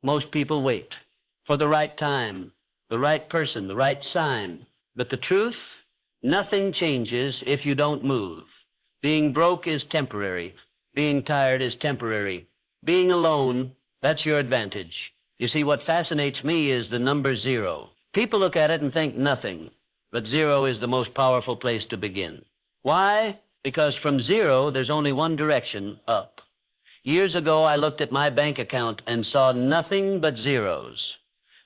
Most people wait for the right time, the right person, the right sign. But the truth, nothing changes if you don't move. Being broke is temporary. Being tired is temporary. Being alone, that's your advantage. You see, what fascinates me is the number 0. People look at it and think nothing, but 0 is the most powerful place to begin. Why? Because from 0, there's only one direction, up. Years ago, I looked at my bank account and saw nothing but zeros.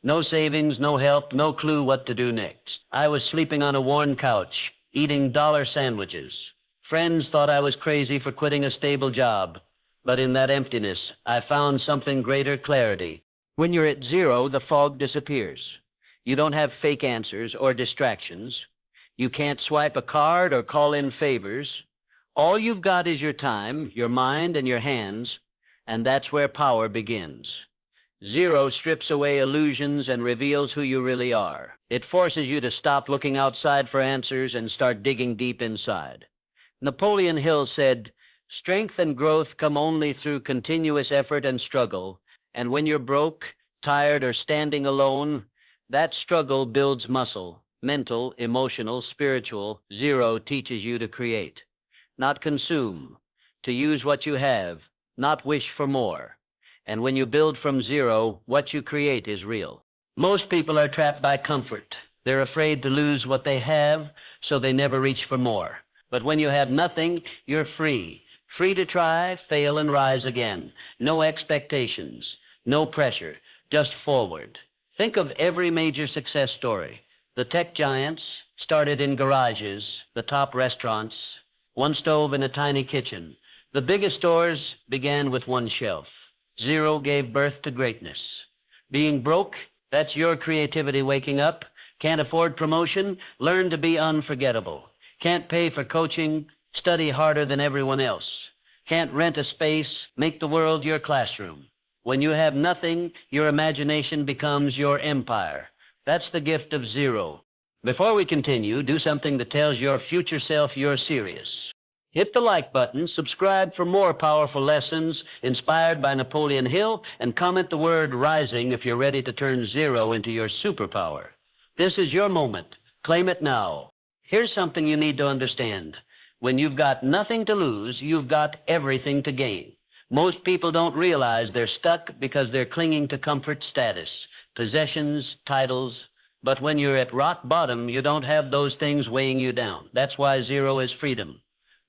No savings, no help, no clue what to do next. I was sleeping on a worn couch, eating dollar sandwiches. Friends thought I was crazy for quitting a stable job. But in that emptiness, I found something greater clarity. When you're at 0, the fog disappears. You don't have fake answers or distractions. You can't swipe a card or call in favors. All you've got is your time, your mind, and your hands, and that's where power begins. 0 strips away illusions and reveals who you really are. It forces you to stop looking outside for answers and start digging deep inside. Napoleon Hill said, "Strength and growth come only through continuous effort and struggle, and when you're broke, tired, or standing alone, that struggle builds muscle, mental, emotional, spiritual. 0 teaches you to create. Not consume, to use what you have, not wish for more. And when you build from 0, what you create is real." Most people are trapped by comfort. They're afraid to lose what they have, so they never reach for more. But when you have nothing, you're free. Free to try, fail, and rise again. No expectations, no pressure, just forward. Think of every major success story. The tech giants started in garages, the top restaurants, one stove in a tiny kitchen. The biggest stores began with one shelf. 0 gave birth to greatness. Being broke, that's your creativity waking up. Can't afford promotion? Learn to be unforgettable. Can't pay for coaching? Study harder than everyone else. Can't rent a space? Make the world your classroom. When you have nothing, your imagination becomes your empire. That's the gift of 0. Before we continue, do something that tells your future self you're serious. Hit the like button, subscribe for more powerful lessons inspired by Napoleon Hill, and comment the word rising if you're ready to turn 0 into your superpower. This is your moment. Claim it now. Here's something you need to understand. When you've got nothing to lose, you've got everything to gain. Most people don't realize they're stuck because they're clinging to comfort status, possessions, titles. But when you're at rock bottom, you don't have those things weighing you down. That's why 0 is freedom.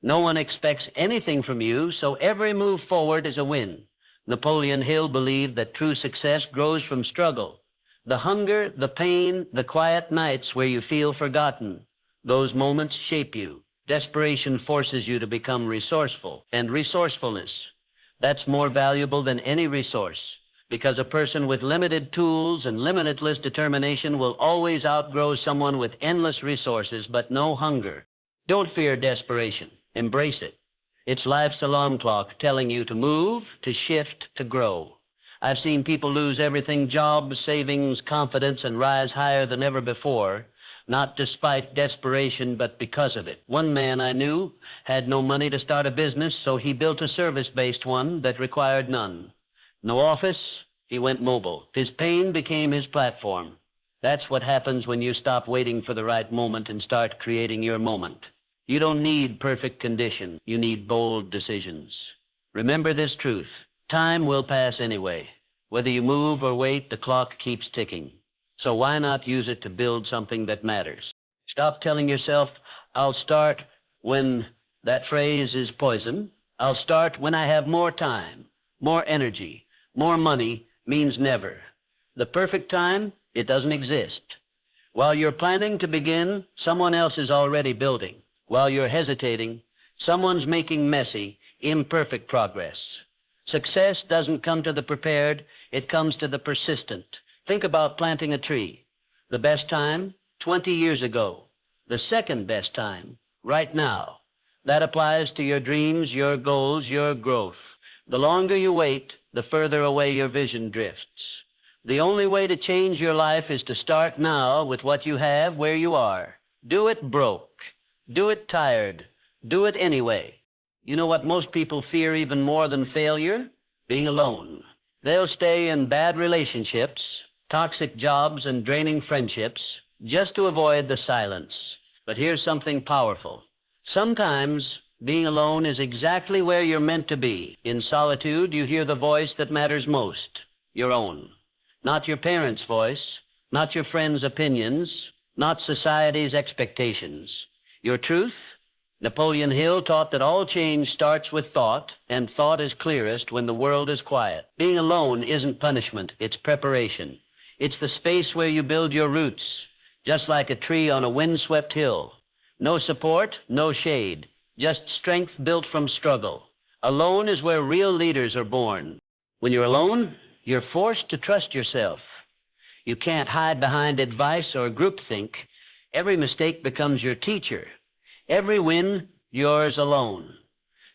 No one expects anything from you, so every move forward is a win. Napoleon Hill believed that true success grows from struggle. The hunger, the pain, the quiet nights where you feel forgotten. Those moments shape you. Desperation forces you to become resourceful. And resourcefulness, that's more valuable than any resource, because a person with limited tools and limitless determination will always outgrow someone with endless resources but no hunger. Don't fear desperation. Embrace it. It's life's alarm clock telling you to move, to shift, to grow. I've seen people lose everything: jobs, savings, confidence, and rise higher than ever before, not despite desperation, but because of it. One man I knew had no money to start a business, so he built a service-based one that required none. No office, he went mobile. His pain became his platform. That's what happens when you stop waiting for the right moment and start creating your moment. You don't need perfect condition. You need bold decisions. Remember this truth. Time will pass anyway. Whether you move or wait, the clock keeps ticking. So why not use it to build something that matters? Stop telling yourself, "I'll start when..." That phrase is poison. "I'll start when I have more time, more energy, more money," means never. The perfect time, it doesn't exist. While you're planning to begin, someone else is already building. While you're hesitating, someone's making messy, imperfect progress. Success doesn't come to the prepared, it comes to the persistent. Think about planting a tree. The best time? 20 years ago. The second best time? Right now. That applies to your dreams, your goals, your growth. The longer you wait, the further away your vision drifts. The only way to change your life is to start now with what you have where you are. Do it broke. Do it tired. Do it anyway. You know what most people fear even more than failure? Being alone. They'll stay in bad relationships, toxic jobs, and draining friendships just to avoid the silence. But here's something powerful. Sometimes being alone is exactly where you're meant to be. In solitude, you hear the voice that matters most, your own. Not your parents' voice, not your friends' opinions, not society's expectations. Your truth? Napoleon Hill taught that all change starts with thought, and thought is clearest when the world is quiet. Being alone isn't punishment, it's preparation. It's the space where you build your roots, just like a tree on a windswept hill. No support, no shade, just strength built from struggle. Alone is where real leaders are born. When you're alone, you're forced to trust yourself. You can't hide behind advice or groupthink. Every mistake becomes your teacher. Every win, yours alone.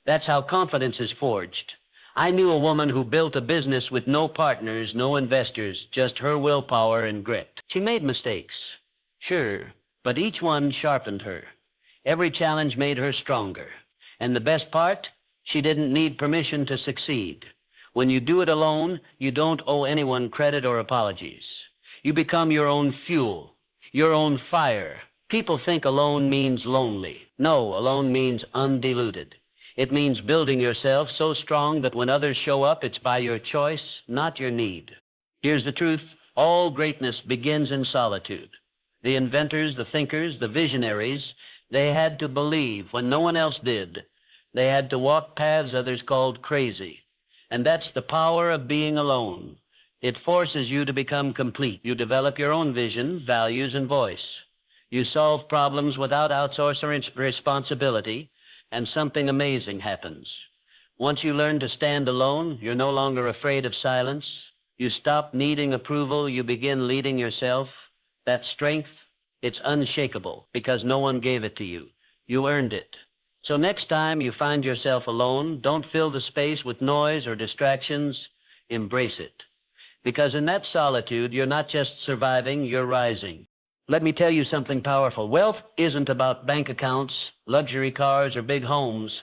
That's how confidence is forged. I knew a woman who built a business with no partners, no investors, just her willpower and grit. She made mistakes, sure, but each one sharpened her. Every challenge made her stronger. And the best part, she didn't need permission to succeed. When you do it alone, you don't owe anyone credit or apologies. You become your own fuel, your own fire. People think alone means lonely. No, alone means undiluted. It means building yourself so strong that when others show up, it's by your choice, not your need. Here's the truth. All greatness begins in solitude. The inventors, the thinkers, the visionaries, they had to believe when no one else did. They had to walk paths others called crazy. And that's the power of being alone. It forces you to become complete. You develop your own vision, values, and voice. You solve problems without outsourcing responsibility, and something amazing happens. Once you learn to stand alone, you're no longer afraid of silence. You stop needing approval. You begin leading yourself. That strength, it's unshakable because no one gave it to you. You earned it. So next time you find yourself alone, don't fill the space with noise or distractions. Embrace it. Because in that solitude, you're not just surviving, you're rising. Let me tell you something powerful. Wealth isn't about bank accounts, luxury cars, or big homes.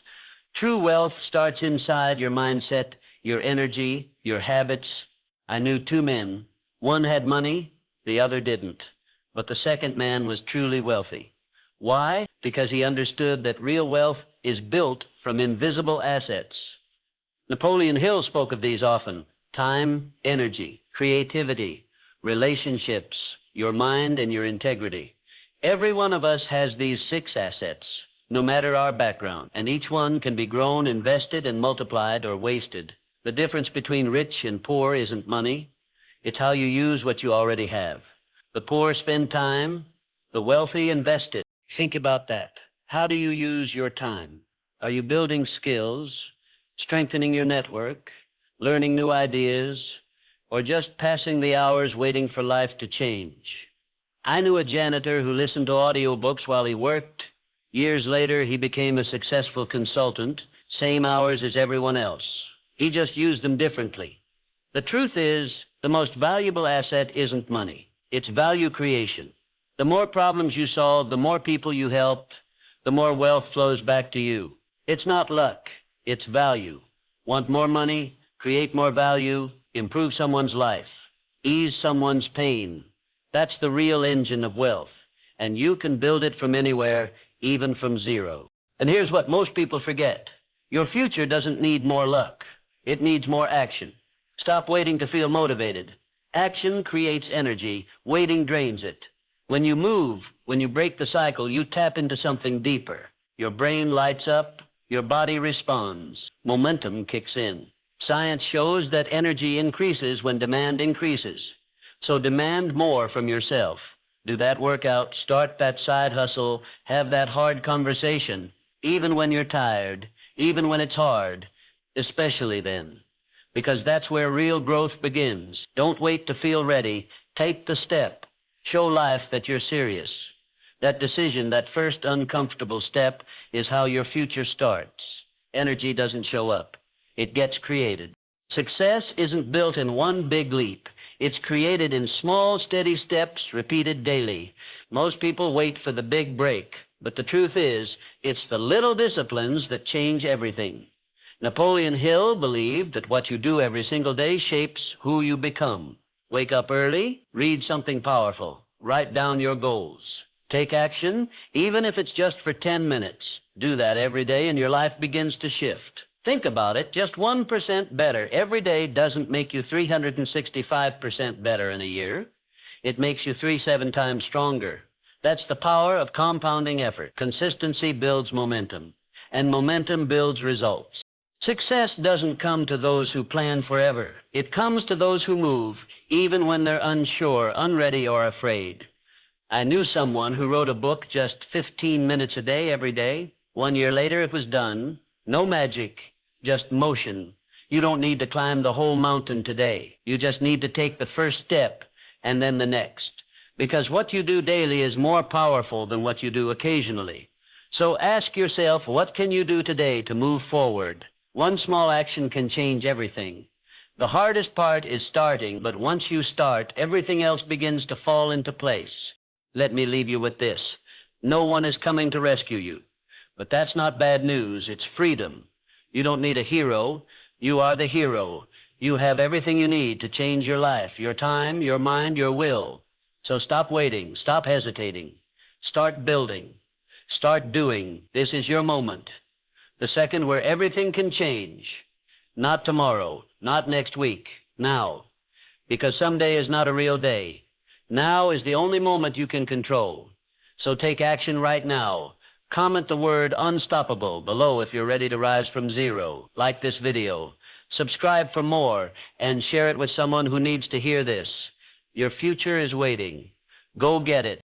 True wealth starts inside your mindset, your energy, your habits. I knew two men. One had money, the other didn't. But the second man was truly wealthy. Why? Because he understood that real wealth is built from invisible assets. Napoleon Hill spoke of these often. Time, energy, creativity, relationships, your mind, and your integrity. Every one of us has these 6 assets, no matter our background, and each one can be grown, invested, and multiplied or wasted. The difference between rich and poor isn't money. It's how you use what you already have. The poor spend time, the wealthy invest it. Think about that. How do you use your time? Are you building skills, strengthening your network, learning new ideas, or just passing the hours waiting for life to change? I knew a janitor who listened to audiobooks while he worked. Years later, he became a successful consultant, same hours as everyone else. He just used them differently. The truth is, the most valuable asset isn't money. It's value creation. The more problems you solve, the more people you help, the more wealth flows back to you. It's not luck, it's value. Want more money? Create more value, improve someone's life, ease someone's pain. That's the real engine of wealth, and you can build it from anywhere, even from zero. And here's what most people forget. Your future doesn't need more luck. It needs more action. Stop waiting to feel motivated. Action creates energy. Waiting drains it. When you move, when you break the cycle, you tap into something deeper. Your brain lights up. Your body responds. Momentum kicks in. Science shows that energy increases when demand increases. So demand more from yourself. Do that workout, start that side hustle, have that hard conversation, even when you're tired, even when it's hard, especially then. Because that's where real growth begins. Don't wait to feel ready. Take the step. Show life that you're serious. That decision, that first uncomfortable step, is how your future starts. Energy doesn't show up. It gets created. Success isn't built in one big leap. It's created in small, steady steps repeated daily. Most people wait for the big break, but the truth is, it's the little disciplines that change everything. Napoleon Hill believed that what you do every single day shapes who you become. Wake up early, read something powerful, write down your goals. Take action, even if it's just for 10 minutes. Do that every day and your life begins to shift. Think about it, just 1% better every day doesn't make you 365% better in a year. It makes you 7 times stronger. That's the power of compounding effort. Consistency builds momentum, and momentum builds results. Success doesn't come to those who plan forever. It comes to those who move, even when they're unsure, unready, or afraid. I knew someone who wrote a book just 15 minutes a day every day. 1 year later, it was done. No magic, just motion. You don't need to climb the whole mountain today. You just need to take the first step and then the next. Because what you do daily is more powerful than what you do occasionally. So ask yourself, what can you do today to move forward? One small action can change everything. The hardest part is starting, but once you start, everything else begins to fall into place. Let me leave you with this. No one is coming to rescue you. But that's not bad news. It's freedom. You don't need a hero. You are the hero. You have everything you need to change your life, your time, your mind, your will. So stop waiting. Stop hesitating. Start building. Start doing. This is your moment. The second where everything can change. Not tomorrow, not next week, now. Because someday is not a real day. Now is the only moment you can control. So take action right now. Comment the word unstoppable below if you're ready to rise from zero. Like this video. Subscribe for more and share it with someone who needs to hear this. Your future is waiting. Go get it.